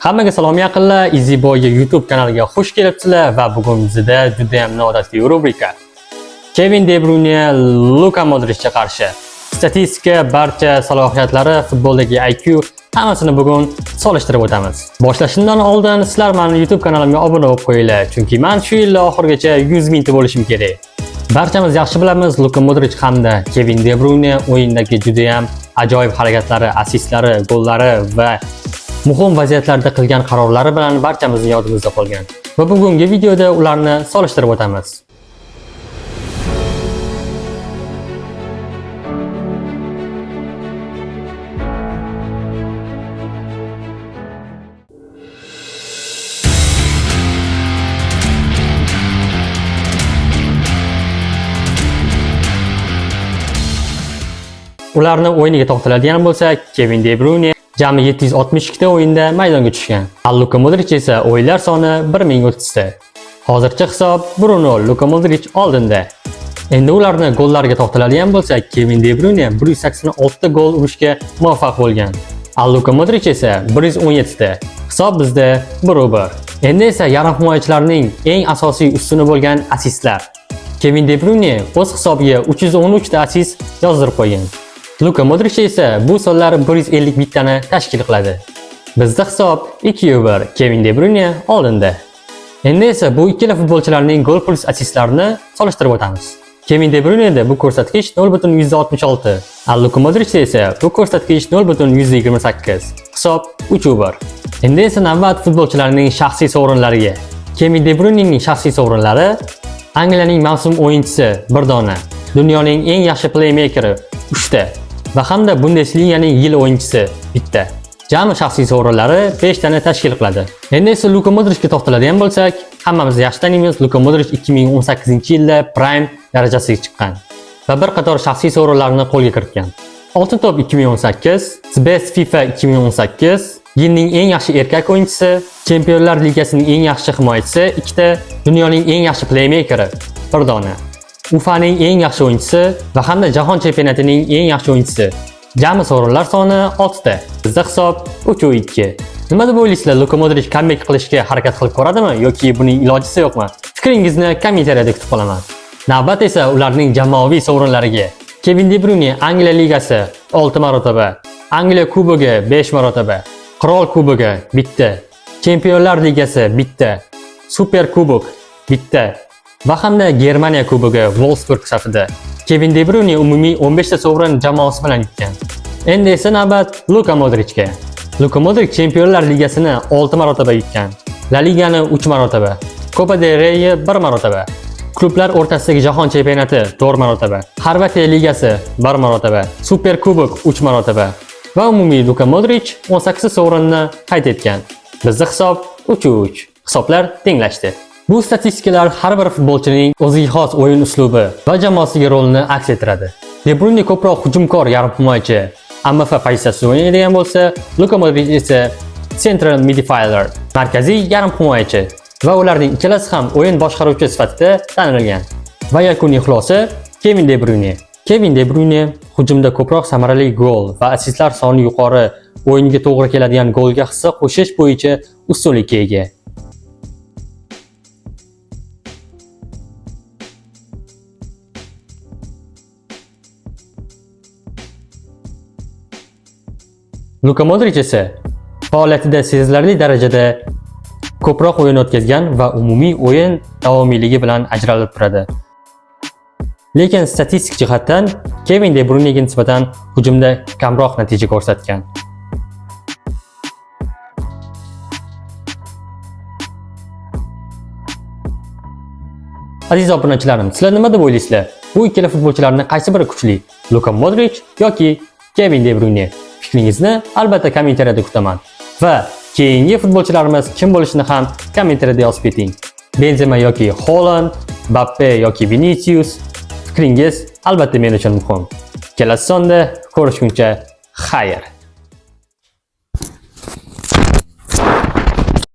Hammaga salom yaqinlar, EasyBoyga YouTube kanaliga xush kelibsizlar va bugun bizda juda ham noodatiy rubrika. Kevin De Bruyne Luka Modrichga qarshi. Statistika, barcha salohiyatlari, futboldagi IQ hammasini bugun solishtirib o'tamiz. Boshlashimdan oldin sizlar meni YouTube kanalimga obuna bo'lib qo'yinglar, chunki men shu yil oxirigacha 100 mingta bo'lishim kerak. Barchamiz yaxshi bilamiz, Luka Modrich hamda Kevin De Bruyne o'yindagi juda ham ajoyib harakatlari, assistlari, gollari va muhim vaziyatlarda qilgan qarorlari bilan barchamizning yodimizda qolgan. Va bugungi videoda ularni solishtirib o'tamiz. Ularni o'yiniga to'xtaladigan bo'lsak, Kevin De Bruyne jami 762 ta o'yinda maydonga tushgan. Luka Modrich esa o'yinlar soni 1030 ta. Hozircha hisob 1-0 Luka Modrich oldinda. Endi ularni gollariga to'xtaladigan bo'lsak, Kevin De Bruyne 186 ta gol urishga muvaffaq bo'lgan. Luka Modrich esa 117 ta. Hisob bizda 1-1. Endi esa yarim himoyachilarning eng asosiy ustuni bo'lgan assistlar. Kevin De Bruyne o'z hisobiga 313 ta assist yozdirib qo'ygan. Luka Modrich esa bu sonlar 151 tani tashkil qiladi. Bizda hisob 2-1, Kevin De Bruyne oldinda. Endi esa bu ikkala futbolchilarning gol plus assistlarini solishtirib o'tamiz. Kevin De Bruyne'da bu ko'rsatkich 0.66, Luka Modrich esa bu ko'rsatkich 0.128. Hisob 3-1. Endi esa navbat futbolchilarning shaxsiy sovrinlariga. Kevin De Bruyne'ning shaxsiy sovrinlari: Angliyaning mavsum o'yinchisi 1 dona, dunyoning eng yaxshi playmakeri 3 ta va hamda Bundesliganing yil o'yinchisi 1 ta. Jami shaxsiy sovrinlari 5 tani tashkil qiladi. Endi esa Luka Modrichga to'xtaladigan bo'lsak, hammamiz yaxshi taniymiz, Luka Modrich 2018-yilda prime darajasiga chiqqan va bir qator shaxsiy sovrinlarni qo'lga kiritgan. Oltin to'p 2018, Best FIFA 2018, yilning eng yaxshi erkak o'yinchisi, Chempionlar Ligasining eng yaxshi himoyachisi 2 ta, dunyoning eng yaxshi playmakeri 1 dona, UEFAning eng yaxshi o'yinchisi va hamda jahon chempionatining eng yaxshi o'yinchisi. Jami sovrinlar soni 6 ta. Bizda hisob 3-2. Nima deb o'ylaysizlar? Luka Modrich comeback qilishga harakat qilib ko'radimi yoki buning ilojisi yo'qmi? Fikringizni kommentariyada kutib qolaman. Navbat esa ularning jamoaviy sovrinlariga. Kevin De Bruyne Angliya Ligasi 6 marotaba, Angliya Kubogi 5 marotaba, Qirol Kubogi 1 ta, Chempionlar Ligasi 1 ta, Super Kubok 1 ta va hamda Germaniya Kubogi Wolfsburg safida. Kevin De Bruyne umumiy 15 ta sovrin jamoasi bilan yutgan. Endi esa navbat Luka Modrichga. Luka Modrich Chempionlar Ligasini 6 marotaba yutgan, La Ligani 3 marotaba, Copa del Rey'ni 1 marotaba, klublar o'rtasidagi jahon chempionati 4 marotaba, Xorvatiya Ligasi 1 marotaba, Super Kubok 3 marotaba va umumiy Luka Modrich 18 sovrinni qayd etgan. Bizda hisob 3-3. Hisoblar tenglashdi. Bu statistikalar har bir futbolchining o'ziga xos o'yin uslubi va jamoasiga rolini aks ettiradi. De Bruyne ko'proq hujumkor yarim himoyachi, MF pozitsiyasida o'ynaydigan bo'lsa, Luka Modrich esa central midfielder, markaziy yarim himoyachi va ularning ikkalasi ham o'yin boshqaruvchi sifatida tanilgan. Va yakuniy xulosa Kevin De Bruyne. Kevin De Bruyne hujumda ko'proq samarali gol va assistlar soni yuqori, o'yinga to'g'ri keladigan golga hissa qo'shish bo'yicha ustunlikka ega. Luka Modrich esa faoliyatida sezilarli darajada ko'proq o'yin o'tkazgan va umumiy o'yin davomiyligi bilan ajralib turadi. Lekin statistik jihatdan Kevin De Bruyne'ga nisbatan hujumda kamroq natija ko'rsatgan. Aziz obunachilarim, sizlar nima deb o'ylaysizlar? Bu ikkala futbolchilarning qaysi biri kuchli? Luka Modrich yoki Kevin De Bruyne? Fikringizni albatta kommentariyada kutaman. Va keyingi futbolchilarimiz kim bo'lishini ham kommentariyada yozib keting. Benzema yoki Haaland, Mbappe yoki Vinicius? Fikringiz albatta men uchun muhim. Kelasi sonda ko'rishguncha xayr.